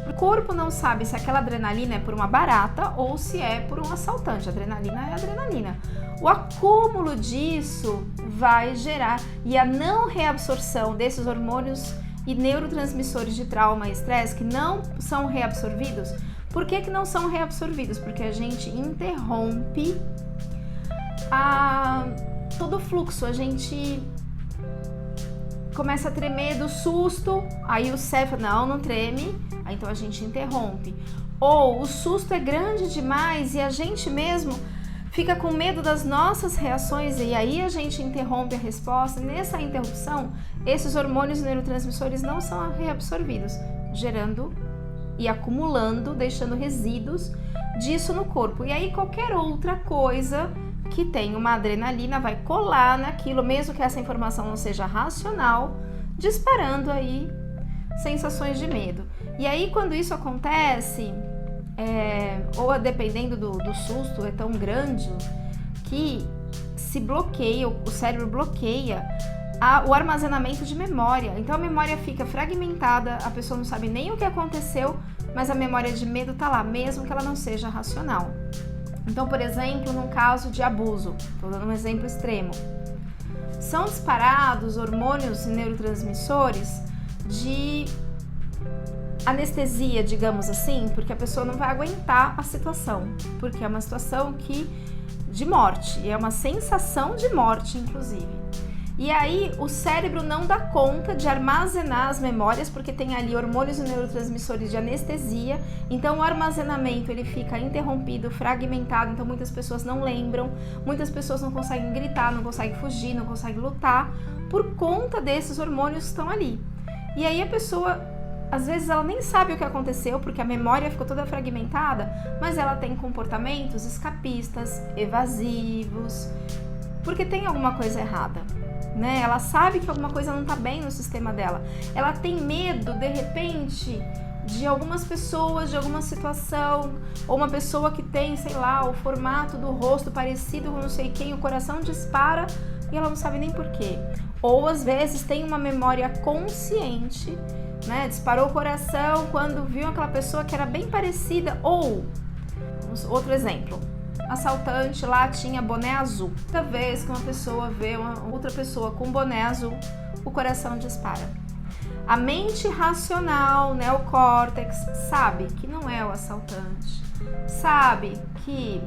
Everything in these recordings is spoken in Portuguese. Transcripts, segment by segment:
O corpo não sabe se aquela adrenalina é por uma barata ou se é por um assaltante. Adrenalina é adrenalina. O acúmulo disso vai gerar, e a não reabsorção desses hormônios e neurotransmissores de trauma e estresse que não são reabsorvidos. Por que não são reabsorvidos? Porque a gente interrompe todo o fluxo, a gente começa a tremer do susto, aí o cérebro não treme, aí então a gente interrompe. Ou o susto é grande demais e a gente mesmo fica com medo das nossas reações e aí a gente interrompe a resposta. Nessa interrupção, esses hormônios e neurotransmissores não são reabsorvidos, gerando e acumulando, deixando resíduos disso no corpo. E aí qualquer outra coisa que tem uma adrenalina vai colar naquilo, mesmo que essa informação não seja racional, disparando aí sensações de medo. E aí quando isso acontece, ou dependendo do susto, é tão grande que se bloqueia, o cérebro bloqueia o armazenamento de memória. Então a memória fica fragmentada, a pessoa não sabe nem o que aconteceu, mas a memória de medo tá lá, mesmo que ela não seja racional. Então, por exemplo, num caso de abuso, estou dando um exemplo extremo, são disparados hormônios e neurotransmissores de anestesia, digamos assim, porque a pessoa não vai aguentar a situação, porque é uma situação de morte, e é uma sensação de morte, inclusive. E aí o cérebro não dá conta de armazenar as memórias, porque tem ali hormônios e neurotransmissores de anestesia, então o armazenamento ele fica interrompido, fragmentado, então muitas pessoas não lembram, muitas pessoas não conseguem gritar, não conseguem fugir, não conseguem lutar, por conta desses hormônios que estão ali. E aí a pessoa, às vezes ela nem sabe o que aconteceu, porque a memória ficou toda fragmentada, mas ela tem comportamentos escapistas, evasivos, porque tem alguma coisa errada. Né? Ela sabe que alguma coisa não está bem no sistema dela. Ela tem medo, de repente, de algumas pessoas, de alguma situação, ou uma pessoa que tem, sei lá, o formato do rosto parecido com não sei quem, o coração dispara e ela não sabe nem por quê. Ou às vezes tem uma memória consciente, né? Disparou o coração quando viu aquela pessoa que era bem parecida. Ou, outro exemplo, assaltante lá tinha boné azul. Toda vez que uma pessoa vê uma outra pessoa com boné azul, o coração dispara. A mente racional, neocórtex, sabe que não é o assaltante, sabe que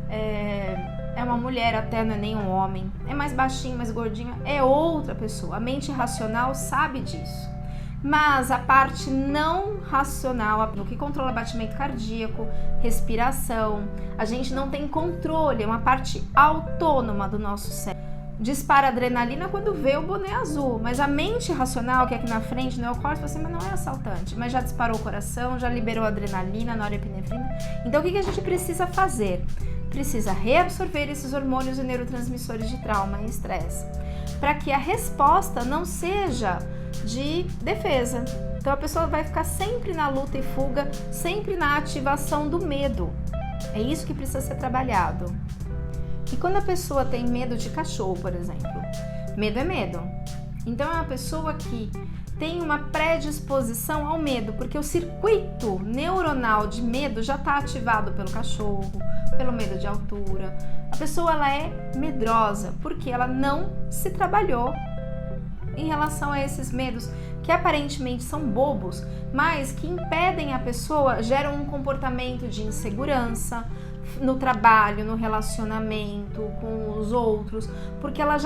é uma mulher, até não é nem um homem, é mais baixinho, mais gordinho, é outra pessoa. A mente racional sabe disso. Mas a parte não racional, o que controla batimento cardíaco, respiração, a gente não tem controle, é uma parte autônoma do nosso cérebro. Dispara adrenalina quando vê o boné azul, mas a mente racional, que é aqui na frente, neocórtex, assim, mas não é assaltante, mas já disparou o coração, já liberou adrenalina, norepinefrina. Então o que a gente precisa fazer? Precisa reabsorver esses hormônios e neurotransmissores de trauma e estresse, para que a resposta não seja de defesa. Então a pessoa vai ficar sempre na luta e fuga, sempre na ativação do medo. É isso que precisa ser trabalhado. E quando a pessoa tem medo de cachorro, por exemplo, medo é medo. Então é uma pessoa que tem uma predisposição ao medo, porque o circuito neuronal de medo já está ativado pelo cachorro, pelo medo de altura. A pessoa ela é medrosa porque ela não se trabalhou em relação a esses medos que aparentemente são bobos, mas que impedem a pessoa, geram um comportamento de insegurança no trabalho, no relacionamento com os outros, porque ela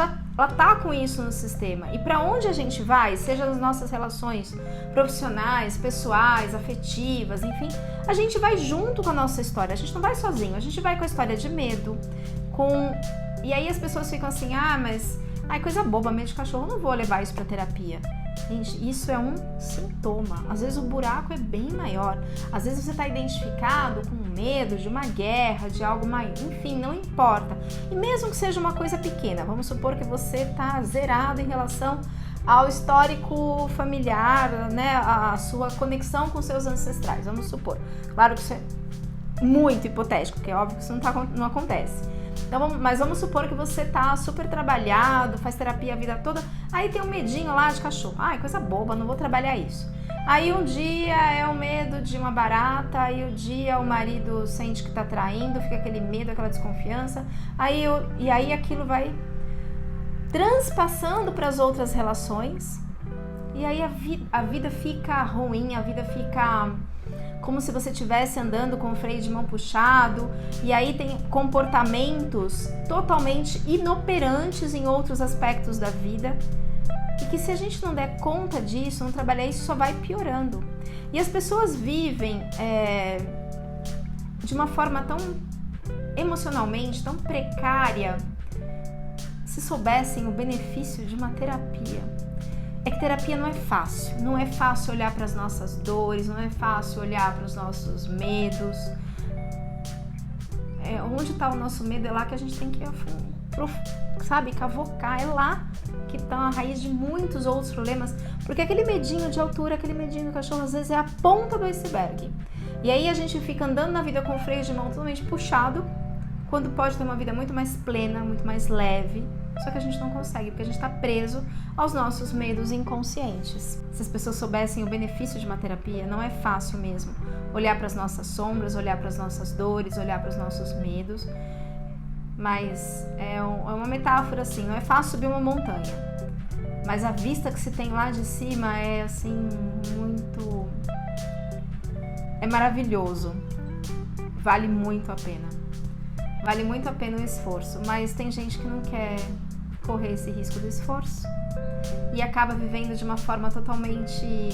tá com isso no sistema. E para onde a gente vai, seja nas nossas relações profissionais, pessoais, afetivas, enfim, a gente vai junto com a nossa história, a gente não vai sozinho, a gente vai com a história de medo, e aí as pessoas ficam assim, mas coisa boba, medo de cachorro, não vou levar isso para terapia. Gente, isso é um sintoma. Às vezes o buraco é bem maior. Às vezes você está identificado com medo de uma guerra, de algo maior. Enfim, não importa. E mesmo que seja uma coisa pequena, vamos supor que você está zerado em relação ao histórico familiar, né? A sua conexão com seus ancestrais, vamos supor. Claro que isso é muito hipotético, porque é óbvio que isso não acontece. Então, mas vamos supor que você tá super trabalhado, faz terapia a vida toda, aí tem um medinho lá de cachorro. Coisa boba, não vou trabalhar isso. Aí um dia é o medo de uma barata, aí o dia o marido sente que tá traindo, fica aquele medo, aquela desconfiança, e aí aquilo vai transpassando para as outras relações, e aí a vida fica ruim, a vida fica como se você estivesse andando com o freio de mão puxado, e aí tem comportamentos totalmente inoperantes em outros aspectos da vida, e que se a gente não der conta disso, não trabalhar isso, só vai piorando. E as pessoas vivem de uma forma tão emocionalmente, tão precária. Se soubessem o benefício de uma terapia. É que terapia não é fácil. Não é fácil olhar para as nossas dores, não é fácil olhar para os nossos medos. Onde está o nosso medo, é lá que a gente tem que cavocar, é lá que está a raiz de muitos outros problemas, porque aquele medinho de altura, aquele medinho do cachorro, às vezes é a ponta do iceberg. E aí a gente fica andando na vida com o freio de mão totalmente puxado, quando pode ter uma vida muito mais plena, muito mais leve, só que a gente não consegue, porque a gente está preso aos nossos medos inconscientes. Se as pessoas soubessem o benefício de uma terapia, não é fácil mesmo olhar para as nossas sombras, olhar para as nossas dores, olhar para os nossos medos. Mas é uma metáfora assim, não é fácil subir uma montanha, mas a vista que se tem lá de cima é assim, é maravilhoso, vale muito a pena o esforço, mas tem gente que não quer correr esse risco do esforço e acaba vivendo de uma forma totalmente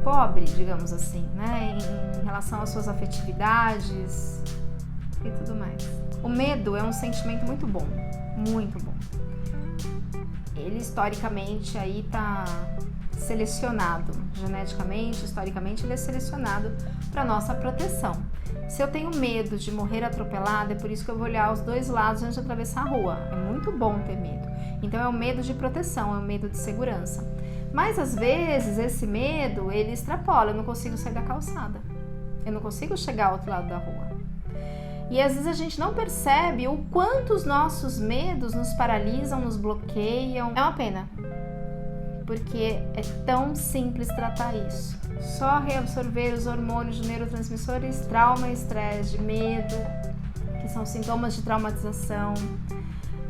pobre, digamos assim, né, em relação às suas afetividades e tudo mais. O medo é um sentimento muito bom, muito bom. Ele historicamente aí tá selecionado, geneticamente, historicamente, ele é selecionado para nossa proteção. Se eu tenho medo de morrer atropelada, é por isso que eu vou olhar os dois lados antes de atravessar a rua. É muito bom ter medo. Então é um medo de proteção, é um medo de segurança. Mas às vezes esse medo, ele extrapola, eu não consigo sair da calçada. Eu não consigo chegar ao outro lado da rua. E às vezes a gente não percebe o quanto os nossos medos nos paralisam, nos bloqueiam. É uma pena, porque é tão simples tratar isso. Só reabsorver os hormônios de neurotransmissores, trauma, estresse, de medo, que são sintomas de traumatização,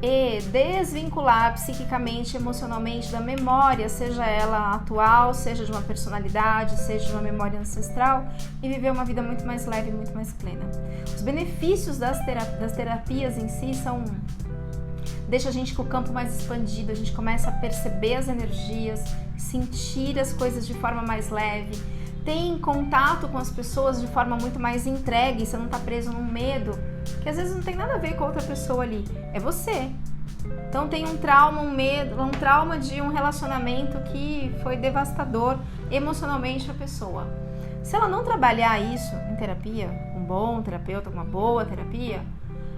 e desvincular psiquicamente, emocionalmente da memória, seja ela atual, seja de uma personalidade, seja de uma memória ancestral, e viver uma vida muito mais leve, muito mais plena. Os benefícios das terapias em si deixa a gente com o campo mais expandido, a gente começa a perceber as energias, sentir as coisas de forma mais leve, tem contato com as pessoas de forma muito mais entregue, você não está preso num medo, que às vezes não tem nada a ver com a outra pessoa ali, é você. Então tem um trauma, um medo, um trauma de um relacionamento que foi devastador emocionalmente para a pessoa. Se ela não trabalhar isso em terapia, um bom terapeuta, uma boa terapia,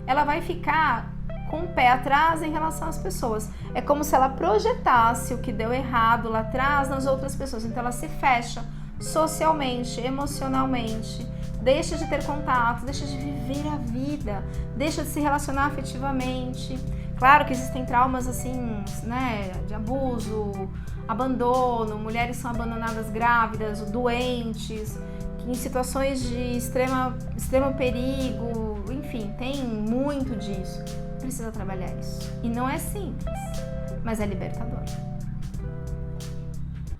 ela vai ficar com o pé atrás em relação às pessoas. É como se ela projetasse o que deu errado lá atrás nas outras pessoas. Então ela se fecha socialmente, emocionalmente, deixa de ter contato, deixa de viver a vida, deixa de se relacionar afetivamente. Claro que existem traumas assim, né, de abuso, abandono, mulheres são abandonadas grávidas, doentes, em situações de extremo perigo, enfim, tem muito disso. Precisa trabalhar isso. E não é simples, mas é libertador.